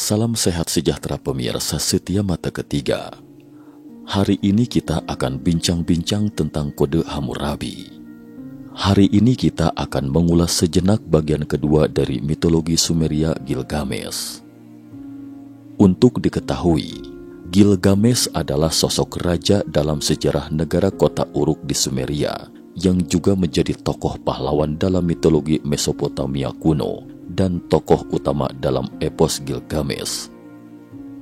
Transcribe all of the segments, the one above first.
Salam sehat sejahtera pemirsa setia mata ketiga. Hari ini kita akan bincang-bincang tentang kode Hammurabi. Hari ini kita akan mengulas sejenak bagian kedua dari mitologi Sumeria Gilgamesh. Untuk diketahui, Gilgamesh adalah sosok raja dalam sejarah negara kota Uruk di Sumeria yang juga menjadi tokoh pahlawan dalam mitologi Mesopotamia kuno dan tokoh utama dalam epos Gilgamesh,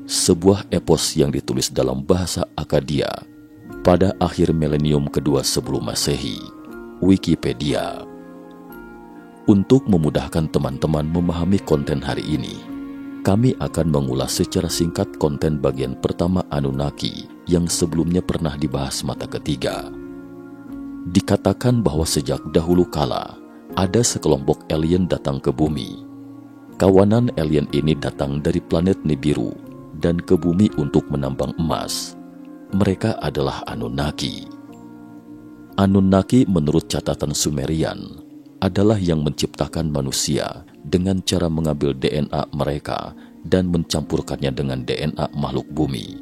sebuah epos yang ditulis dalam bahasa Akkadia pada akhir milenium kedua sebelum Masehi. Wikipedia. Untuk memudahkan teman-teman memahami konten hari ini, kami akan mengulas secara singkat konten bagian pertama Anunnaki yang sebelumnya pernah dibahas mata ketiga. Dikatakan bahwa sejak dahulu kala, ada sekelompok alien datang ke bumi. Kawanan alien ini datang dari planet Nibiru dan ke bumi untuk menambang emas. Mereka adalah Anunnaki. Anunnaki menurut catatan Sumerian adalah yang menciptakan manusia dengan cara mengambil DNA mereka dan mencampurkannya dengan DNA makhluk bumi.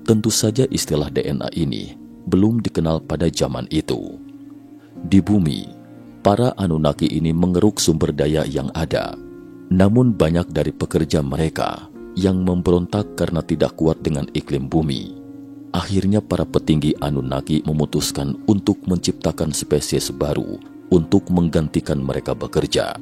Tentu saja istilah DNA ini belum dikenal pada zaman itu. Di bumi, para Anunnaki ini mengeruk sumber daya yang ada, namun banyak dari pekerja mereka yang memberontak karena tidak kuat dengan iklim bumi. Akhirnya para petinggi Anunnaki memutuskan untuk menciptakan spesies baru untuk menggantikan mereka bekerja.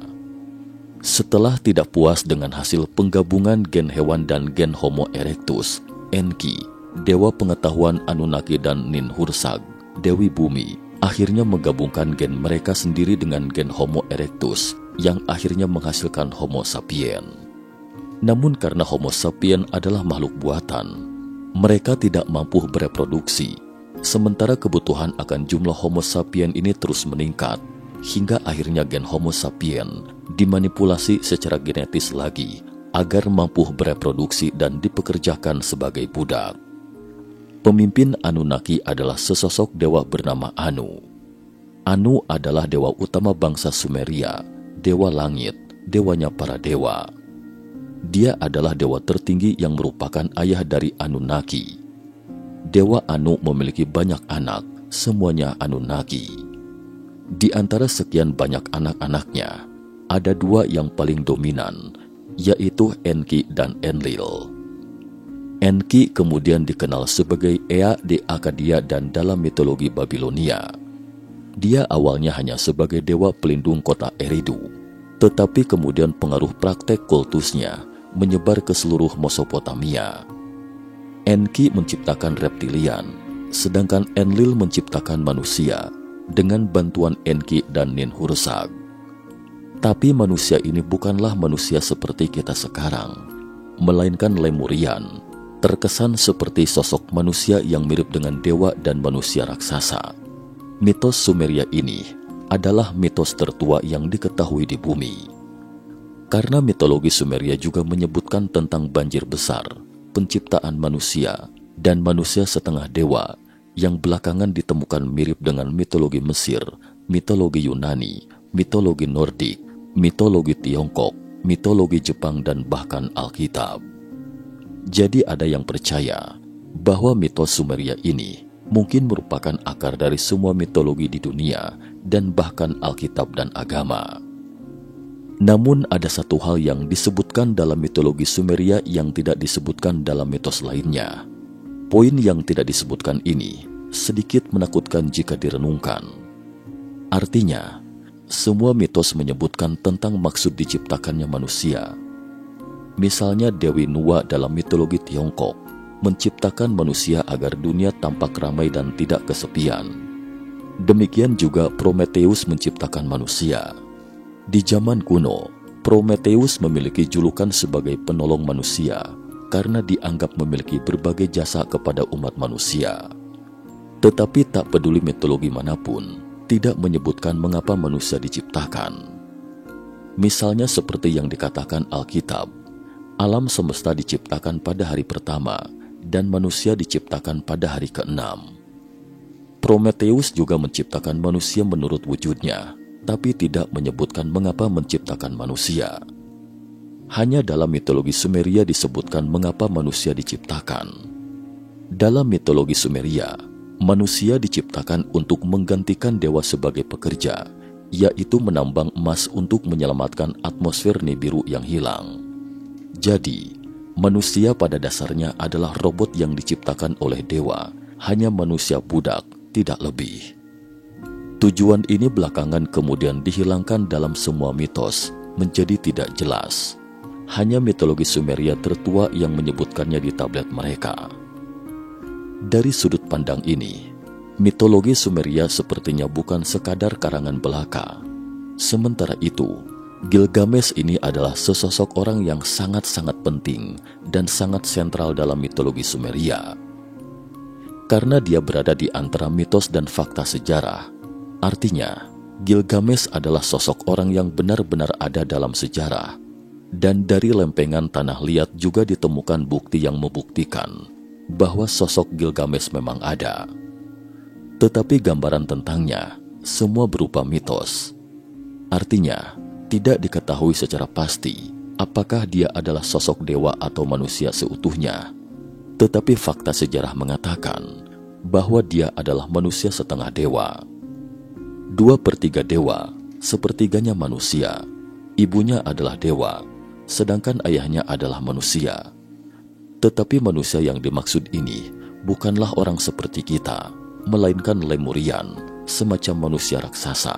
Setelah tidak puas dengan hasil penggabungan gen hewan dan gen Homo erectus, Enki, dewa pengetahuan Anunnaki, dan Ninhursag, dewi bumi, akhirnya menggabungkan gen mereka sendiri dengan gen Homo erectus yang akhirnya menghasilkan Homo sapien. Namun karena Homo sapien adalah makhluk buatan, mereka tidak mampu bereproduksi, sementara kebutuhan akan jumlah Homo sapien ini terus meningkat, hingga akhirnya gen Homo sapien dimanipulasi secara genetis lagi agar mampu bereproduksi dan dipekerjakan sebagai budak. Pemimpin Anunnaki adalah sesosok dewa bernama Anu. Anu adalah dewa utama bangsa Sumeria, dewa langit, dewanya para dewa. Dia adalah dewa tertinggi yang merupakan ayah dari Anunnaki. Dewa Anu memiliki banyak anak, semuanya Anunnaki. Di antara sekian banyak anak-anaknya, ada dua yang paling dominan, yaitu Enki dan Enlil. Enki kemudian dikenal sebagai Ea di Akkadia dan dalam mitologi Babilonia. Dia awalnya hanya sebagai dewa pelindung kota Eridu, tetapi kemudian pengaruh praktek kultusnya menyebar ke seluruh Mesopotamia. Enki menciptakan reptilian, sedangkan Enlil menciptakan manusia dengan bantuan Enki dan Ninhursag. Tapi manusia ini bukanlah manusia seperti kita sekarang, melainkan Lemurian, terkesan seperti sosok manusia yang mirip dengan dewa dan manusia raksasa. Mitos Sumeria ini adalah mitos tertua yang diketahui di bumi. Karena mitologi Sumeria juga menyebutkan tentang banjir besar, penciptaan manusia, dan manusia setengah dewa yang belakangan ditemukan mirip dengan mitologi Mesir, mitologi Yunani, mitologi Nordik, mitologi Tiongkok, mitologi Jepang, dan bahkan Alkitab. Jadi ada yang percaya bahwa mitos Sumeria ini mungkin merupakan akar dari semua mitologi di dunia dan bahkan Alkitab dan agama. Namun ada satu hal yang disebutkan dalam mitologi Sumeria yang tidak disebutkan dalam mitos lainnya. Poin yang tidak disebutkan ini sedikit menakutkan jika direnungkan. Artinya, semua mitos menyebutkan tentang maksud diciptakannya manusia. Misalnya Dewi Nuwa dalam mitologi Tiongkok menciptakan manusia agar dunia tampak ramai dan tidak kesepian. Demikian juga Prometheus menciptakan manusia. Di zaman kuno, Prometheus memiliki julukan sebagai penolong manusia karena dianggap memiliki berbagai jasa kepada umat manusia. Tetapi tak peduli mitologi manapun, tidak menyebutkan mengapa manusia diciptakan. Misalnya seperti yang dikatakan Alkitab, alam semesta diciptakan pada hari pertama dan manusia diciptakan pada hari ke-6. Prometheus juga menciptakan manusia menurut wujudnya, tapi tidak menyebutkan mengapa menciptakan manusia. Hanya dalam mitologi Sumeria disebutkan mengapa manusia diciptakan. Dalam mitologi Sumeria, manusia diciptakan untuk menggantikan dewa sebagai pekerja, yaitu menambang emas untuk menyelamatkan atmosfer Nibiru yang hilang. Jadi, manusia pada dasarnya adalah robot yang diciptakan oleh dewa, hanya manusia budak, tidak lebih. Tujuan ini belakangan kemudian dihilangkan dalam semua mitos, menjadi tidak jelas. Hanya mitologi Sumeria tertua yang menyebutkannya di tablet mereka. Dari sudut pandang ini, mitologi Sumeria sepertinya bukan sekadar karangan belaka. Sementara itu, Gilgamesh ini adalah sesosok orang yang sangat-sangat penting dan sangat sentral dalam mitologi Sumeria. Karena dia berada di antara mitos dan fakta sejarah, artinya Gilgamesh adalah sosok orang yang benar-benar ada dalam sejarah. Dan dari lempengan tanah liat juga ditemukan bukti yang membuktikan bahwa sosok Gilgamesh memang ada. Tetapi gambaran tentangnya semua berupa mitos. Artinya, tidak diketahui secara pasti apakah dia adalah sosok dewa atau manusia seutuhnya. Tetapi fakta sejarah mengatakan bahwa dia adalah manusia setengah dewa. 2/3 dewa, sepertiganya manusia. Ibunya adalah dewa, sedangkan ayahnya adalah manusia. Tetapi manusia yang dimaksud ini bukanlah orang seperti kita, melainkan Lemurian, semacam manusia raksasa.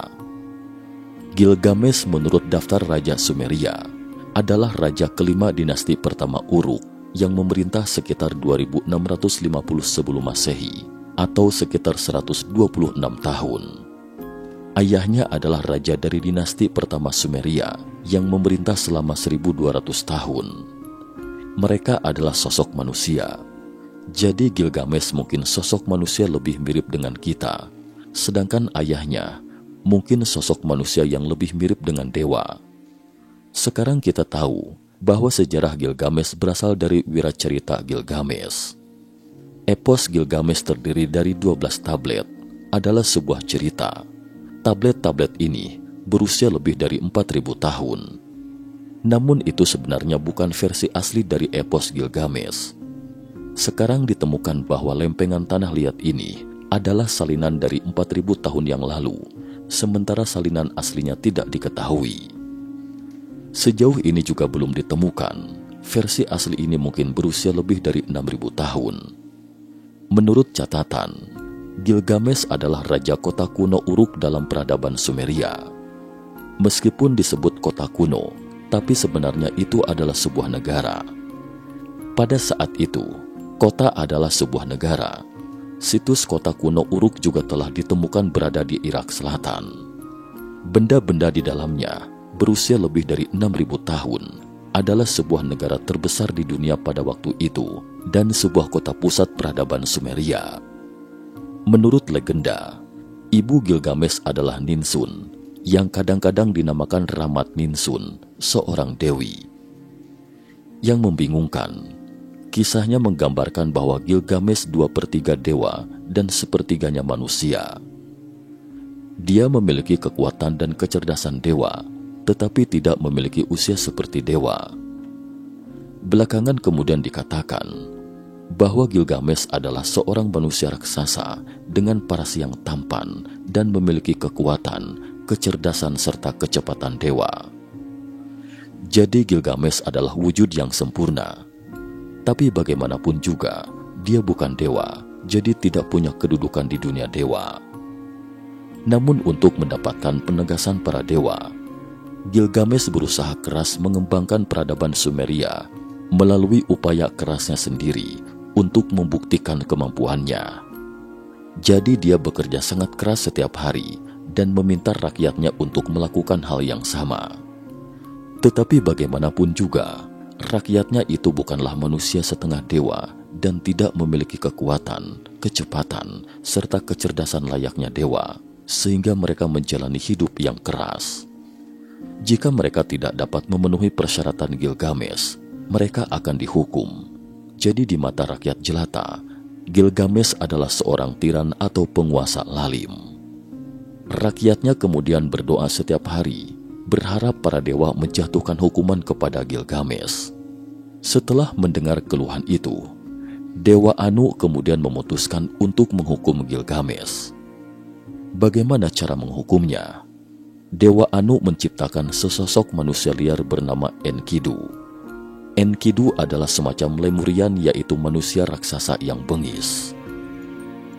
Gilgamesh menurut daftar Raja Sumeria adalah raja kelima dinasti pertama Uruk yang memerintah sekitar 2650 sebelum Masehi atau sekitar 126 tahun. Ayahnya adalah raja dari dinasti pertama Sumeria yang memerintah selama 1200 tahun. Mereka adalah sosok manusia. Jadi Gilgamesh mungkin sosok manusia lebih mirip dengan kita, sedangkan ayahnya mungkin sosok manusia yang lebih mirip dengan dewa. Sekarang kita tahu bahwa sejarah Gilgamesh berasal dari Wiracarita Gilgamesh. Epos Gilgamesh terdiri dari 12 tablet, adalah sebuah cerita. Tablet-tablet ini berusia lebih dari 4.000 tahun. Namun itu sebenarnya bukan versi asli dari epos Gilgamesh. Sekarang ditemukan bahwa lempengan tanah liat ini adalah salinan dari 4.000 tahun yang lalu, sementara salinan aslinya tidak diketahui. Sejauh ini juga belum ditemukan. Versi asli ini mungkin berusia lebih dari 6.000 tahun. Menurut catatan, Gilgamesh adalah raja kota kuno Uruk dalam peradaban Sumeria. Meskipun disebut kota kuno, tapi sebenarnya itu adalah sebuah negara. Pada saat itu, kota adalah sebuah negara. Situs kota kuno Uruk juga telah ditemukan berada di Irak Selatan. Benda-benda di dalamnya berusia lebih dari 6.000 tahun, adalah sebuah negara terbesar di dunia pada waktu itu dan sebuah kota pusat peradaban Sumeria. Menurut legenda, ibu Gilgamesh adalah Ninsun, yang kadang-kadang dinamakan Ramat Ninsun, seorang dewi. Yang membingungkan, kisahnya menggambarkan bahwa Gilgamesh 2/3 dewa dan sepertiganya manusia. Dia memiliki kekuatan dan kecerdasan dewa, tetapi tidak memiliki usia seperti dewa. Belakangan kemudian dikatakan bahwa Gilgamesh adalah seorang manusia raksasa dengan paras yang tampan dan memiliki kekuatan, kecerdasan serta kecepatan dewa. Jadi Gilgamesh adalah wujud yang sempurna. Tapi bagaimanapun juga, dia bukan dewa, jadi tidak punya kedudukan di dunia dewa. Namun untuk mendapatkan penegasan para dewa, Gilgamesh berusaha keras mengembangkan peradaban Sumeria melalui upaya kerasnya sendiri untuk membuktikan kemampuannya. Jadi dia bekerja sangat keras setiap hari dan meminta rakyatnya untuk melakukan hal yang sama. Tetapi bagaimanapun juga, rakyatnya itu bukanlah manusia setengah dewa dan tidak memiliki kekuatan, kecepatan, serta kecerdasan layaknya dewa, sehingga mereka menjalani hidup yang keras. Jika mereka tidak dapat memenuhi persyaratan Gilgamesh, mereka akan dihukum. Jadi di mata rakyat jelata, Gilgamesh adalah seorang tiran atau penguasa lalim. Rakyatnya kemudian berdoa setiap hari berharap para dewa menjatuhkan hukuman kepada Gilgamesh. Setelah mendengar keluhan itu, Dewa Anu kemudian memutuskan untuk menghukum Gilgamesh. Bagaimana cara menghukumnya? Dewa Anu menciptakan sesosok manusia liar bernama Enkidu. Enkidu adalah semacam lemurian, yaitu manusia raksasa yang bengis.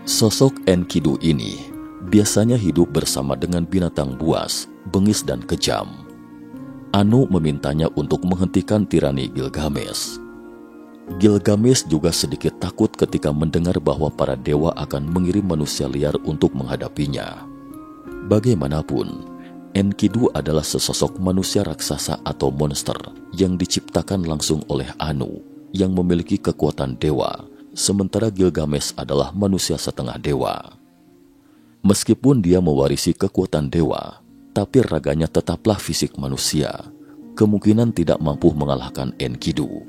Sosok Enkidu ini biasanya hidup bersama dengan binatang buas, bengis dan kejam. Anu memintanya untuk menghentikan tirani Gilgamesh. Gilgamesh juga sedikit takut ketika mendengar bahwa para dewa akan mengirim manusia liar untuk menghadapinya. Bagaimanapun, Enkidu adalah sesosok manusia raksasa atau monster yang diciptakan langsung oleh Anu yang memiliki kekuatan dewa, sementara Gilgamesh adalah manusia setengah dewa. Meskipun dia mewarisi kekuatan dewa, tapi raganya tetaplah fisik manusia, kemungkinan tidak mampu mengalahkan Enkidu.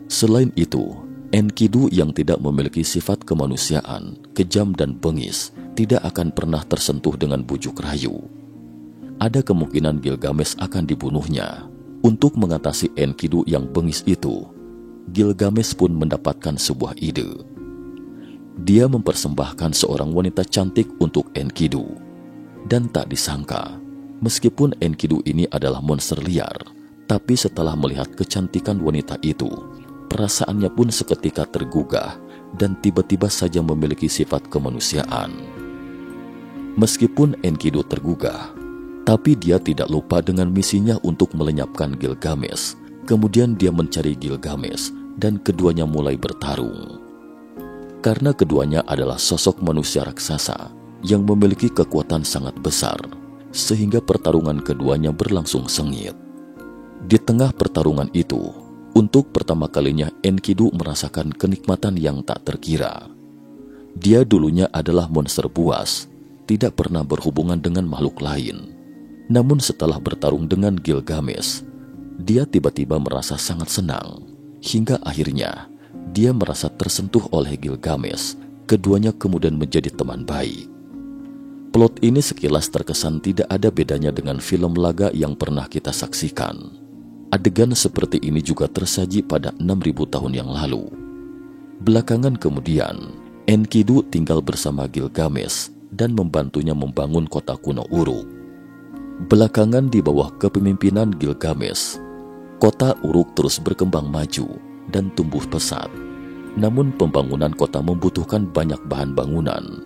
Selain itu, Enkidu yang tidak memiliki sifat kemanusiaan, kejam dan bengis, tidak akan pernah tersentuh dengan bujuk rayu. Ada kemungkinan Gilgamesh akan dibunuhnya. Untuk mengatasi Enkidu yang bengis itu, Gilgamesh pun mendapatkan sebuah ide. Dia mempersembahkan seorang wanita cantik untuk Enkidu. Dan tak disangka, meskipun Enkidu ini adalah monster liar, tapi setelah melihat kecantikan wanita itu, perasaannya pun seketika tergugah dan tiba-tiba saja memiliki sifat kemanusiaan. Meskipun Enkidu tergugah, tapi dia tidak lupa dengan misinya untuk melenyapkan Gilgamesh. Kemudian dia mencari Gilgamesh dan keduanya mulai bertarung. Karena keduanya adalah sosok manusia raksasa yang memiliki kekuatan sangat besar, sehingga pertarungan keduanya berlangsung sengit. Di tengah pertarungan itu, untuk pertama kalinya Enkidu merasakan kenikmatan yang tak terkira. Dia dulunya adalah monster buas, tidak pernah berhubungan dengan makhluk lain. Namun setelah bertarung dengan Gilgamesh, dia tiba-tiba merasa sangat senang, hingga akhirnya dia merasa tersentuh oleh Gilgamesh. Keduanya kemudian menjadi teman baik. Plot ini sekilas terkesan tidak ada bedanya dengan film laga yang pernah kita saksikan. Adegan seperti ini juga tersaji pada 6.000 tahun yang lalu. Belakangan kemudian, Enkidu tinggal bersama Gilgamesh dan membantunya membangun kota kuno Uruk. Belakangan di bawah kepemimpinan Gilgamesh, kota Uruk terus berkembang maju dan tumbuh pesat. Namun pembangunan kota membutuhkan banyak bahan bangunan.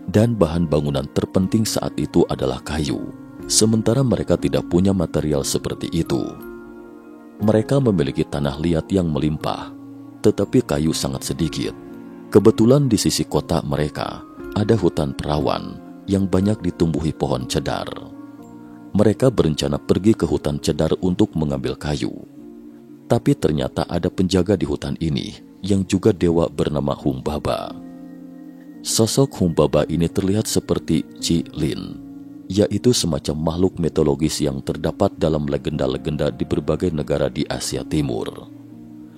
Dan bahan bangunan terpenting saat itu adalah kayu. Sementara mereka tidak punya material seperti itu. Mereka memiliki tanah liat yang melimpah, tetapi kayu sangat sedikit. Kebetulan di sisi kota mereka ada hutan perawan yang banyak ditumbuhi pohon cedar. Mereka berencana pergi ke hutan cedar untuk mengambil kayu. Tapi ternyata ada penjaga di hutan ini yang juga dewa bernama Humbaba. Sosok Humbaba ini terlihat seperti Chi Lin, yaitu semacam makhluk mitologis yang terdapat dalam legenda-legenda di berbagai negara di Asia Timur.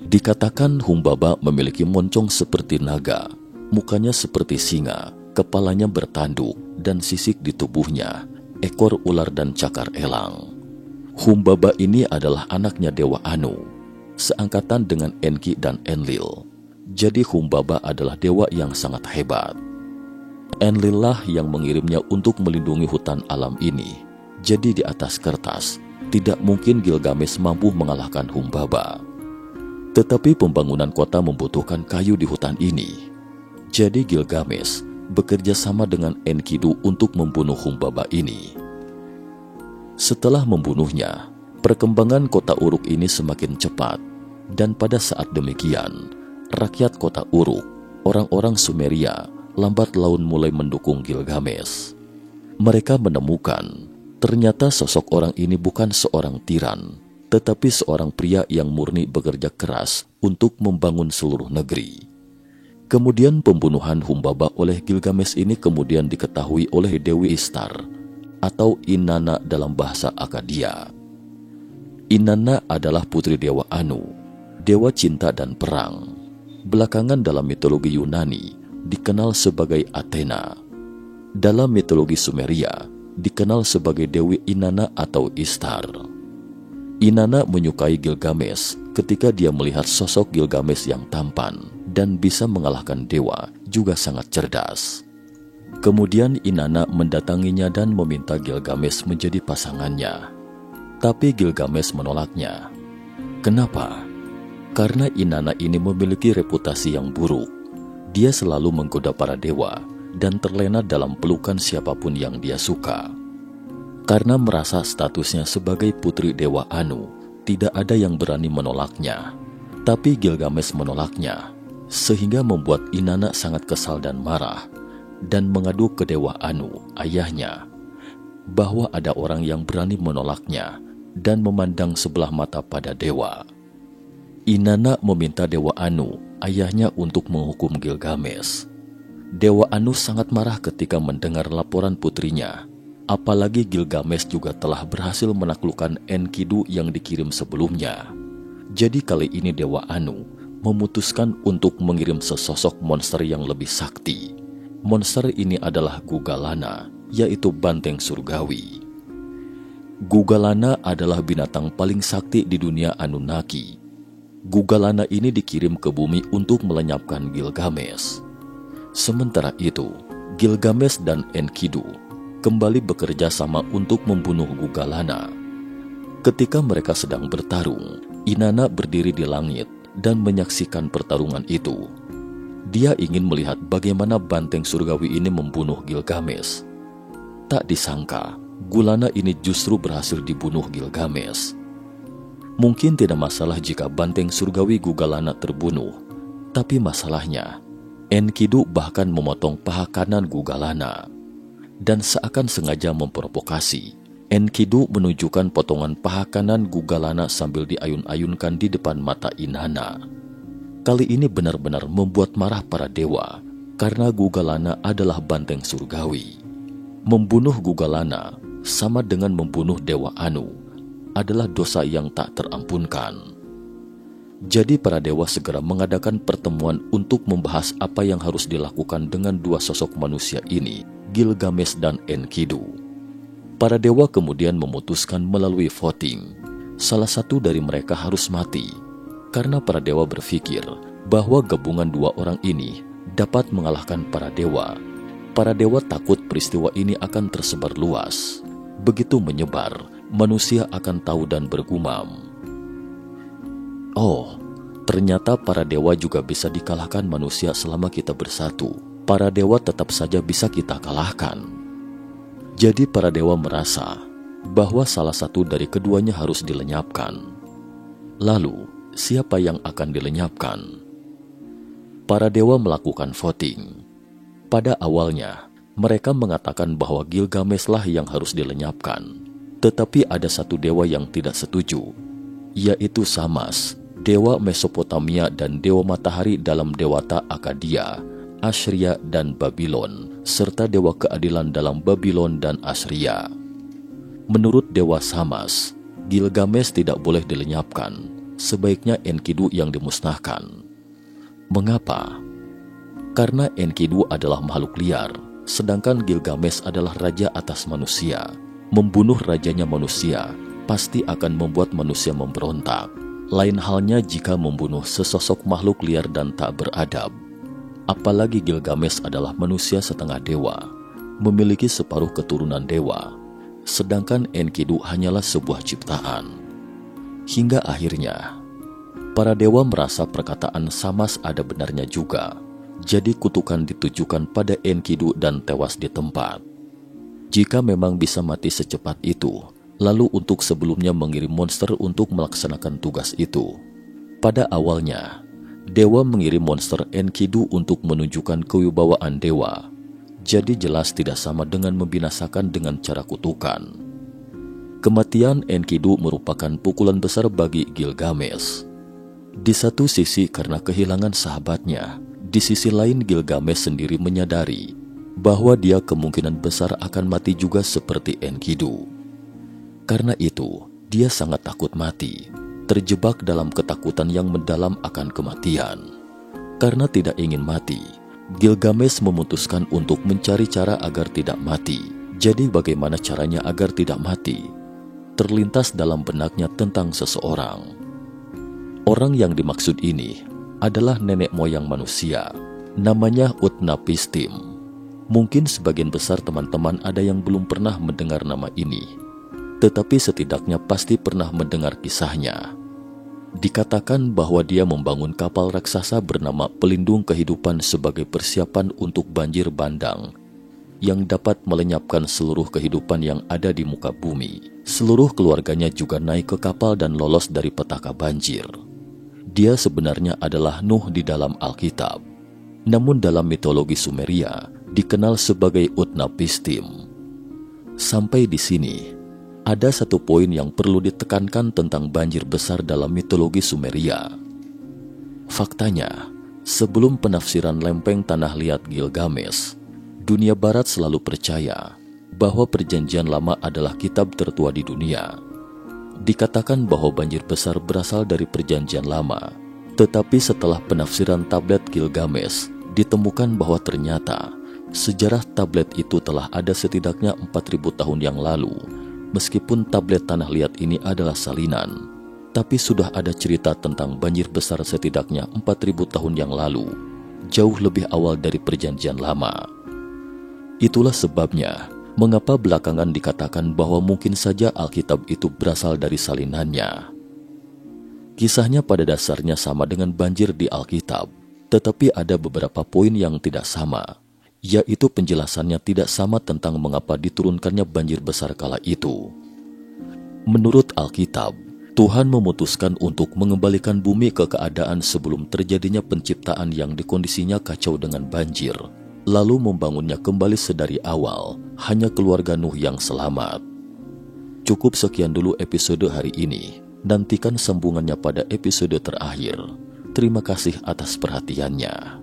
Dikatakan Humbaba memiliki moncong seperti naga, mukanya seperti singa, kepalanya bertanduk, dan sisik di tubuhnya, ekor ular dan cakar elang. Humbaba ini adalah anaknya Dewa Anu, seangkatan dengan Enki dan Enlil. Jadi Humbaba adalah dewa yang sangat hebat. Enlil lah yang mengirimnya untuk melindungi hutan alam ini. Jadi di atas kertas, tidak mungkin Gilgamesh mampu mengalahkan Humbaba. Tetapi pembangunan kota membutuhkan kayu di hutan ini. Jadi Gilgamesh bekerja sama dengan Enkidu untuk membunuh Humbaba ini. Setelah membunuhnya, perkembangan kota Uruk ini semakin cepat. Dan pada saat demikian, rakyat kota Uruk, orang-orang Sumeria, lambat laun mulai mendukung Gilgamesh. Mereka menemukan ternyata sosok orang ini bukan seorang tiran, tetapi seorang pria yang murni bekerja keras untuk membangun seluruh negeri. Kemudian pembunuhan Humbaba oleh Gilgamesh ini kemudian diketahui oleh Dewi Ishtar atau Inanna dalam bahasa Akkadia. Inanna adalah putri Dewa Anu, dewa cinta dan perang. Belakangan dalam mitologi Yunani dikenal sebagai Athena. Dalam mitologi Sumeria, dikenal sebagai Dewi Inanna atau Ishtar. Inanna menyukai Gilgamesh ketika dia melihat sosok Gilgamesh yang tampan dan bisa mengalahkan dewa, juga sangat cerdas. Kemudian Inanna mendatanginya dan meminta Gilgamesh menjadi pasangannya. Tapi Gilgamesh menolaknya. Kenapa? Karena Inanna ini memiliki reputasi yang buruk. Dia selalu menggoda para dewa dan terlena dalam pelukan siapapun yang dia suka. Karena merasa statusnya sebagai putri Dewa Anu, tidak ada yang berani menolaknya. Tapi Gilgamesh menolaknya, sehingga membuat Inanna sangat kesal dan marah, dan mengadu ke Dewa Anu, ayahnya, bahwa ada orang yang berani menolaknya dan memandang sebelah mata pada dewa. Inanna meminta Dewa Anu, ayahnya, untuk menghukum Gilgamesh. Dewa Anu sangat marah ketika mendengar laporan putrinya, apalagi Gilgamesh juga telah berhasil menaklukkan Enkidu yang dikirim sebelumnya. Jadi kali ini Dewa Anu memutuskan untuk mengirim sesosok monster yang lebih sakti. Monster ini adalah Gugalana, yaitu banteng surgawi. Gugalana adalah binatang paling sakti di dunia Anunnaki. Gugalana ini dikirim ke bumi untuk melenyapkan Gilgamesh. Sementara itu, Gilgamesh dan Enkidu kembali bekerja sama untuk membunuh Gugalana. Ketika mereka sedang bertarung, Inanna berdiri di langit dan menyaksikan pertarungan itu. Dia ingin melihat bagaimana banteng surgawi ini membunuh Gilgamesh. Tak disangka, Gulana ini justru berhasil dibunuh Gilgamesh. Mungkin tidak masalah jika banteng surgawi Gugalana terbunuh, tapi masalahnya, Enkidu bahkan memotong paha kanan Gugalana. Dan seakan sengaja memprovokasi, Enkidu menunjukkan potongan paha kanan Gugalana sambil diayun-ayunkan di depan mata Inanna. Kali ini benar-benar membuat marah para dewa, karena Gugalana adalah banteng surgawi. Membunuh Gugalana sama dengan membunuh Dewa Anu, adalah dosa yang tak terampunkan. Jadi para dewa segera mengadakan pertemuan untuk membahas apa yang harus dilakukan dengan dua sosok manusia ini, Gilgamesh dan Enkidu. Para dewa kemudian memutuskan melalui voting, salah satu dari mereka harus mati, karena para dewa berpikir bahwa gabungan dua orang ini dapat mengalahkan para dewa. Para dewa takut peristiwa ini akan tersebar luas. Begitu menyebar, manusia akan tahu dan bergumam, "Oh, ternyata para dewa juga bisa dikalahkan manusia selama kita bersatu. Para dewa tetap saja bisa kita kalahkan." Jadi para dewa merasa bahwa salah satu dari keduanya harus dilenyapkan. Lalu, siapa yang akan dilenyapkan? Para dewa melakukan voting. Pada awalnya, mereka mengatakan bahwa Gilgamesh lah yang harus dilenyapkan. Tetapi ada satu dewa yang tidak setuju, yaitu Samas, dewa Mesopotamia dan dewa matahari dalam dewata Akadia, Assyria dan Babylon, serta dewa keadilan dalam Babylon dan Assyria. Menurut dewa Samas, Gilgamesh tidak boleh dilenyapkan, sebaiknya Enkidu yang dimusnahkan. Mengapa? Karena Enkidu adalah makhluk liar, sedangkan Gilgamesh adalah raja atas manusia. Membunuh rajanya manusia pasti akan membuat manusia memberontak. Lain halnya jika membunuh sesosok makhluk liar dan tak beradab. Apalagi Gilgamesh adalah manusia setengah dewa, memiliki separuh keturunan dewa, sedangkan Enkidu hanyalah sebuah ciptaan. Hingga akhirnya, para dewa merasa perkataan Samas ada benarnya juga. Jadi kutukan ditujukan pada Enkidu dan tewas di tempat. Jika memang bisa mati secepat itu, lalu untuk sebelumnya mengirim monster untuk melaksanakan tugas itu. Pada awalnya, dewa mengirim monster Enkidu untuk menunjukkan kewibawaan dewa. Jadi jelas tidak sama dengan membinasakan dengan cara kutukan. Kematian Enkidu merupakan pukulan besar bagi Gilgamesh. Di satu sisi karena kehilangan sahabatnya, di sisi lain Gilgamesh sendiri menyadari bahwa dia kemungkinan besar akan mati juga seperti Enkidu. Karena itu, dia sangat takut mati, terjebak dalam ketakutan yang mendalam akan kematian. Karena tidak ingin mati, Gilgamesh memutuskan untuk mencari cara agar tidak mati, Jadi bagaimana caranya agar tidak mati? Terlintas dalam benaknya tentang seseorang. Orang yang dimaksud ini adalah nenek moyang manusia. Namanya Utnapishtim. Mungkin sebagian besar teman-teman ada yang belum pernah mendengar nama ini, tetapi setidaknya pasti pernah mendengar kisahnya. Dikatakan bahwa dia membangun kapal raksasa bernama Pelindung Kehidupan sebagai persiapan untuk banjir bandang yang dapat melenyapkan seluruh kehidupan yang ada di muka bumi. Seluruh keluarganya juga naik ke kapal dan lolos dari petaka banjir. Dia sebenarnya adalah Nuh di dalam Alkitab, namun dalam mitologi Sumeria dikenal sebagai Utnapishtim. Sampai di sini, ada satu poin yang perlu ditekankan tentang banjir besar dalam mitologi Sumeria. Faktanya, sebelum penafsiran lempeng tanah liat Gilgamesh, dunia barat selalu percaya bahwa Perjanjian Lama adalah kitab tertua di dunia. Dikatakan bahwa banjir besar berasal dari Perjanjian Lama, tetapi setelah penafsiran tablet Gilgamesh, ditemukan bahwa ternyata sejarah tablet itu telah ada setidaknya 4.000 tahun yang lalu. Meskipun tablet tanah liat ini adalah salinan, tapi sudah ada cerita tentang banjir besar setidaknya 4.000 tahun yang lalu, jauh lebih awal dari Perjanjian Lama. Itulah sebabnya mengapa belakangan dikatakan bahwa mungkin saja Alkitab itu berasal dari salinannya. Kisahnya pada dasarnya sama dengan banjir di Alkitab, tetapi ada beberapa poin yang tidak sama, yaitu penjelasannya tidak sama tentang mengapa diturunkannya banjir besar kala itu. Menurut Alkitab, Tuhan memutuskan untuk mengembalikan bumi ke keadaan sebelum terjadinya penciptaan yang dikondisinya kacau dengan banjir, lalu membangunnya kembali sedari awal, hanya keluarga Nuh yang selamat. Cukup sekian dulu episode hari ini, nantikan sambungannya pada episode terakhir. Terima kasih atas perhatiannya.